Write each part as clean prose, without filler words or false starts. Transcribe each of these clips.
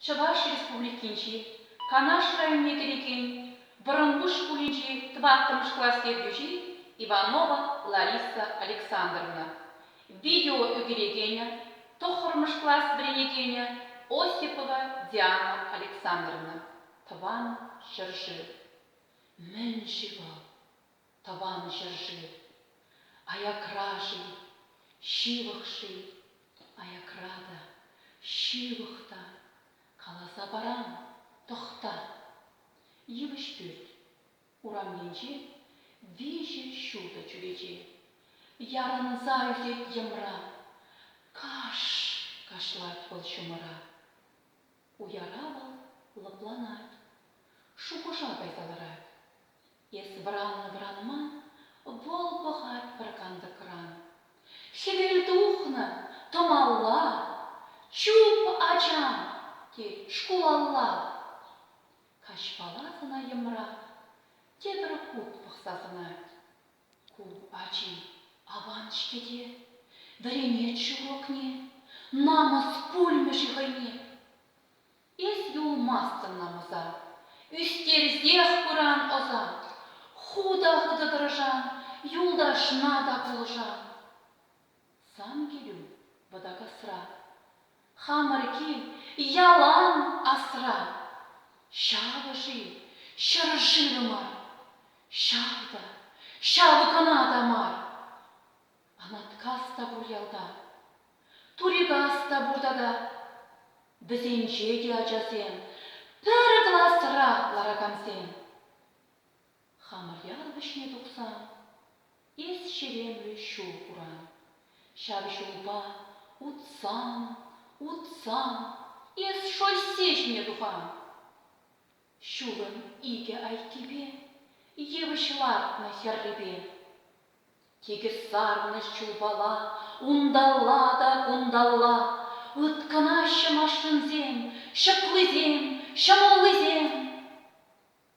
Чуваш республикинчи, Канаш районе керекен, Бұрынғыш кулинчи тваттымыш класс ергюжи Иванова Лариса Александровна. Видео үгерегене, тохырмыш класс бренегене Осипова Диана Александровна. Таван жыржы. Мен живал, таван жыржы. Аякражи, шивықши, аякрада, шивықта. Қаласа барам, тоқта. Евыш пөт, урамленче, веже шуда чулече. Ярыныза үзет емра, кашлать бол шумыра. Уяравал лапланать, шукыша кайталарать. Ес враны-вранман, вол бұғат бірканды кран. Хевел духна, томалла, чуп ачам, те шкулалла. Кашпаласына емра, те бір кут бұқсасына. Ку ачи аваншкеде, дыренет шуғықне, намыс пульмеші ғайне. Ес юлмастын намыза, үстерзех құран оза, худа ғыдыдыржан, юлдашна да бұлжан. Сам келу бұдаға сыра, хамырки ялан асыра. Шавыжи, шыржылымар, шавда, шавы канадамар. Анаткаста бурялда, туригаста бурдада, бізенче де ачасен, пір класыра ларакансен. Хамыр ялбышне тұқсан, ес шеремлі шу құран. Шавы шулба, утсан, ес шой сешне тұқан. Шулын иге айтебе, евышлар на херребе. Теге сарны шулбала, ундалла, ыткана шымашынзен, шамоллызен.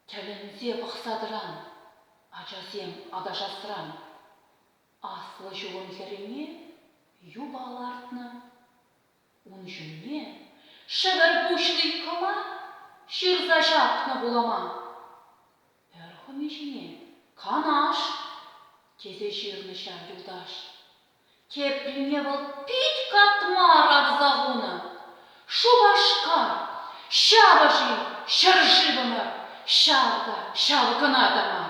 Тәлінзе бұқсадыран, ачасем адашасыран. Аслы жуын херене, юбалартны. Он жүнне, шыбір бұшлый кыма, шырза жапны булама. Өрхімешіне, канаш, тезе жирны шар юлдаш. Тепліне был пить катмар авзағуны. Шубашкар, шабыжи, шыржыбыны, шавда, шавы канадама.